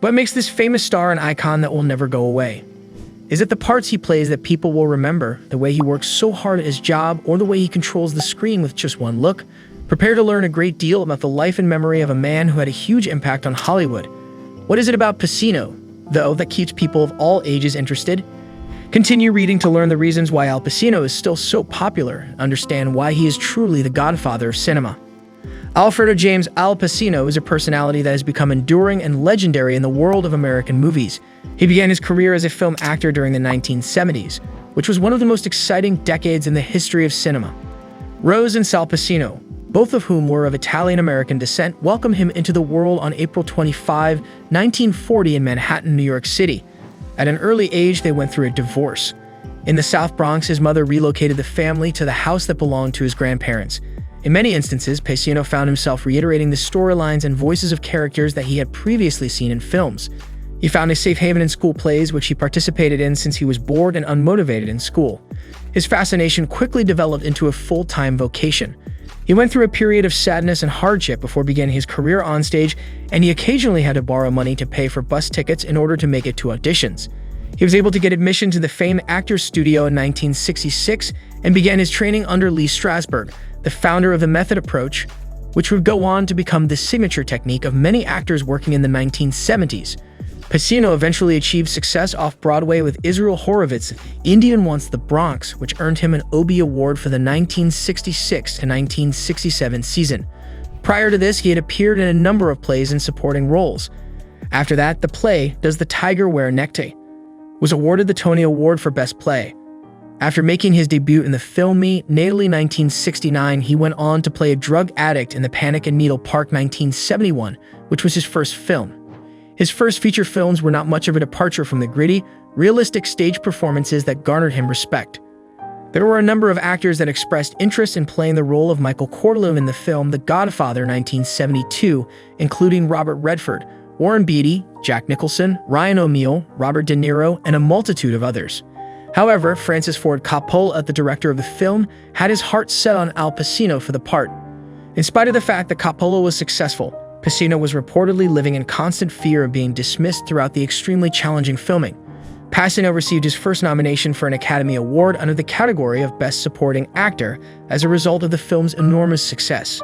What makes this famous star an icon that will never go away? Is it the parts he plays that people will remember, the way he works so hard at his job, or the way he controls the screen with just one look? Prepare to learn a great deal about the life and memory of a man who had a huge impact on Hollywood. What is it about Pacino, though, that keeps people of all ages interested? Continue reading to learn the reasons why Al Pacino is still so popular and understand why he is truly the godfather of cinema. Alfredo James Al Pacino is a personality that has become enduring and legendary in the world of American movies. He began his career as a film actor during the 1970s, which was one of the most exciting decades in the history of cinema. Rose and Sal Pacino, both of whom were of Italian-American descent, welcomed him into the world on April 25, 1940 in Manhattan, New York City. At an early age, they went through a divorce. In the South Bronx, his mother relocated the family to the house that belonged to his grandparents. In many instances, Pacino found himself reiterating the storylines and voices of characters that he had previously seen in films. He found a safe haven in school plays, which he participated in since he was bored and unmotivated in school. His fascination quickly developed into a full-time vocation. He went through a period of sadness and hardship before beginning his career on stage, and he occasionally had to borrow money to pay for bus tickets in order to make it to auditions. He was able to get admission to the famed Actors Studio in 1966 and began his training under Lee Strasberg, the founder of the method approach, which would go on to become the signature technique of many actors working in the 1970s. Pacino eventually achieved success off-Broadway with Israel Horovitz's Indian Wants the Bronx, which earned him an Obie Award for the 1966 to 1967 season. Prior to this, he had appeared in a number of plays in supporting roles. After that, the play Does the Tiger Wear a Necktie was awarded the Tony Award for Best Play. After making his debut in the film Needle 1969, he went on to play a drug addict in The Panic in Needle Park 1971, which was his first film. His first feature films were not much of a departure from the gritty, realistic stage performances that garnered him respect. There were a number of actors that expressed interest in playing the role of Michael Corleone in the film The Godfather 1972, including Robert Redford, Warren Beatty, Jack Nicholson, Ryan O'Neal, Robert De Niro, and a multitude of others. However, Francis Ford Coppola, the director of the film, had his heart set on Al Pacino for the part. In spite of the fact that Coppola was successful, Pacino was reportedly living in constant fear of being dismissed throughout the extremely challenging filming. Pacino received his first nomination for an Academy Award under the category of Best Supporting Actor as a result of the film's enormous success.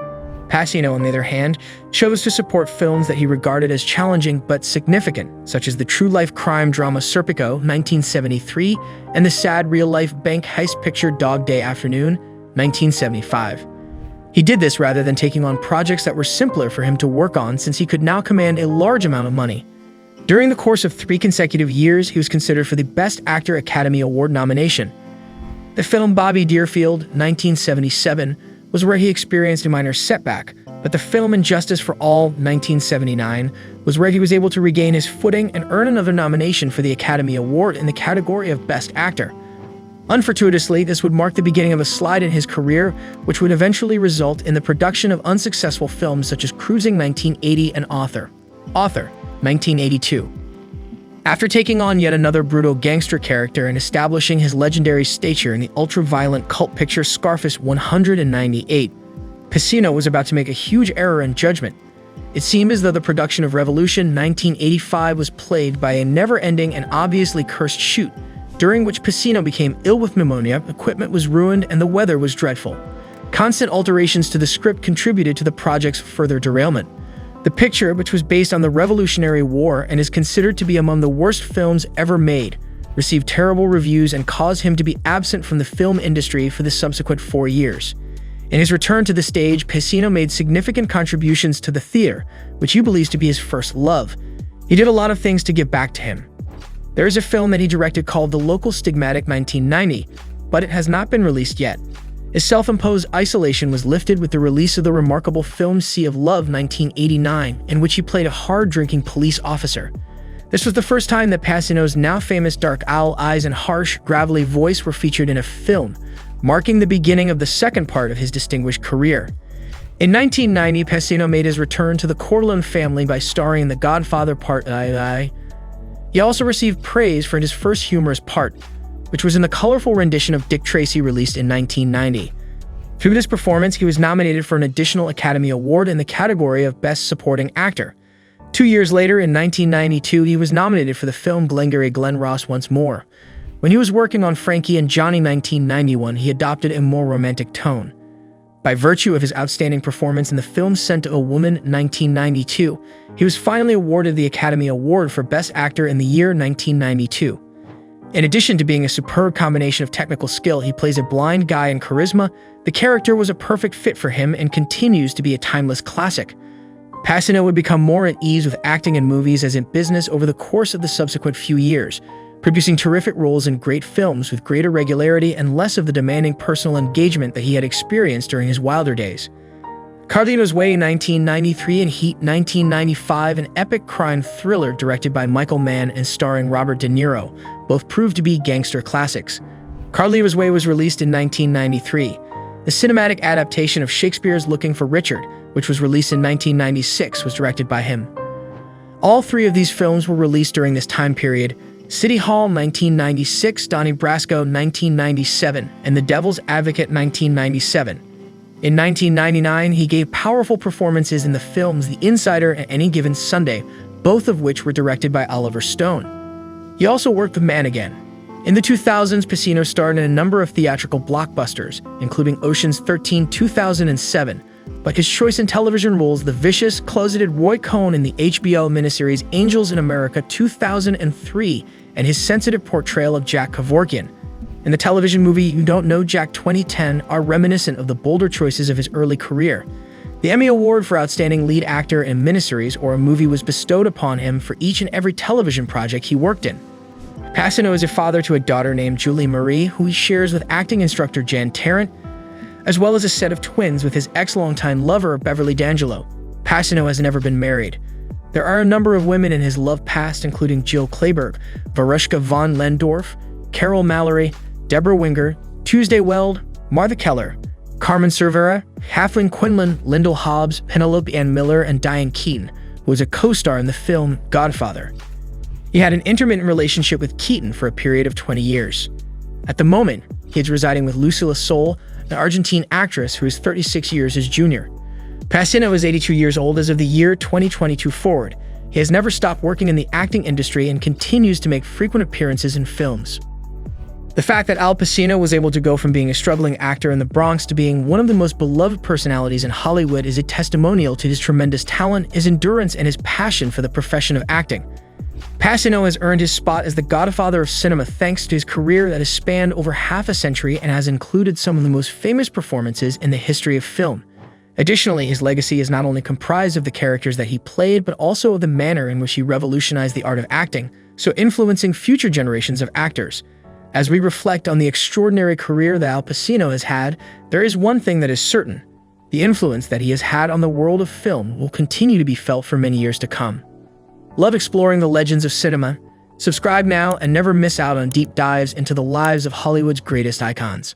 Pacino, on the other hand, chose to support films that he regarded as challenging but significant, such as the true-life crime drama Serpico, 1973, and the sad real-life bank heist picture Dog Day Afternoon, 1975. He did this rather than taking on projects that were simpler for him to work on, since he could now command a large amount of money. During the course of 3 consecutive years, he was considered for the Best Actor Academy Award nomination. The film Bobby Deerfield, 1977, was where he experienced a minor setback, but the film Injustice for All, 1979, was where he was able to regain his footing and earn another nomination for the Academy Award in the category of Best Actor. Unfortuitously, this would mark the beginning of a slide in his career, which would eventually result in the production of unsuccessful films such as Cruising 1980 and Author 1982. After taking on yet another brutal gangster character and establishing his legendary stature in the ultra-violent cult picture Scarface 198, Pacino was about to make a huge error in judgment. It seemed as though the production of Revolution 1985 was plagued by a never-ending and obviously cursed shoot, during which Pacino became ill with pneumonia, equipment was ruined, and the weather was dreadful. Constant alterations to the script contributed to the project's further derailment. The picture, which was based on the Revolutionary War and is considered to be among the worst films ever made, received terrible reviews and caused him to be absent from the film industry for the subsequent 4 years. In his return to the stage, Pacino made significant contributions to the theater, which he believes to be his first love. He did a lot of things to give back to him. There is a film that he directed called The Local Stigmatic 1990, but it has not been released yet. His self-imposed isolation was lifted with the release of the remarkable film Sea of Love 1989, in which he played a hard-drinking police officer. This was the first time that Pacino's now famous dark owl eyes and harsh, gravelly voice were featured in a film, marking the beginning of the second part of his distinguished career. In 1990, Pacino made his return to the Corleone family by starring in The Godfather Part I. He also received praise for his first humorous part, which was in the colorful rendition of Dick Tracy released in 1990. Through this performance, he was nominated for an additional Academy Award in the category of Best Supporting Actor. 2 years later, in 1992, he was nominated for the film Glengarry Glen Ross Once More. When he was working on Frankie and Johnny in 1991, he adopted a more romantic tone. By virtue of his outstanding performance in the film Scent of a Woman 1992, he was finally awarded the Academy Award for Best Actor in the year 1992. In addition to being a superb combination of technical skill, he plays a blind guy and charisma. The character was a perfect fit for him and continues to be a timeless classic. Pacino would become more at ease with acting in movies as in business over the course of the subsequent few years, producing terrific roles in great films with greater regularity and less of the demanding personal engagement that he had experienced during his wilder days. Carlito's Way 1993 and Heat 1995, an epic crime thriller directed by Michael Mann and starring Robert De Niro, both proved to be gangster classics. Carlito's Way was released in 1993. The cinematic adaptation of Shakespeare's Looking for Richard, which was released in 1996, was directed by him. All three of these films were released during this time period: City Hall 1996, Donnie Brasco 1997, and The Devil's Advocate 1997. In 1999, he gave powerful performances in the films The Insider and Any Given Sunday, both of which were directed by Oliver Stone. He also worked with Mann again. In the 2000s, Pacino starred in a number of theatrical blockbusters, including Ocean's 13 2007, but his choice in television roles the vicious, closeted Roy Cohn in the HBO miniseries Angels in America 2003, and his sensitive portrayal of Jack Kevorkian in the television movie You Don't Know Jack 2010 are reminiscent of the bolder choices of his early career. The Emmy Award for Outstanding Lead Actor in Miniseries or a Movie was bestowed upon him for each and every television project he worked in. Pacino is a father to a daughter named Julie Marie, who he shares with acting instructor Jan Tarrant, as well as a set of twins with his ex-longtime lover, Beverly D'Angelo. Pacino has never been married. There are a number of women in his love past, including Jill Clayburgh, Varushka von Lendorf, Carol Mallory, Deborah Winger, Tuesday Weld, Martha Keller, Carmen Cervera, Kathleen Quinlan, Lyndall Hobbs, Penelope Ann Miller, and Diane Keaton, who was a co-star in the film Godfather. He had an intermittent relationship with Keaton for a period of 20 years. At the moment, he is residing with Lucila Sol, an Argentine actress who is 36 years his junior. Pacino is 82 years old as of the year 2022 forward. He has never stopped working in the acting industry and continues to make frequent appearances in films. The fact that Al Pacino was able to go from being a struggling actor in the Bronx to being one of the most beloved personalities in Hollywood is a testimonial to his tremendous talent, his endurance, and his passion for the profession of acting. Pacino has earned his spot as the godfather of cinema thanks to his career that has spanned over half a century and has included some of the most famous performances in the history of film. Additionally, his legacy is not only comprised of the characters that he played, but also of the manner in which he revolutionized the art of acting, so influencing future generations of actors. As we reflect on the extraordinary career that Al Pacino has had, there is one thing that is certain: the influence that he has had on the world of film will continue to be felt for many years to come. Love exploring the legends of cinema? Subscribe now and never miss out on deep dives into the lives of Hollywood's greatest icons.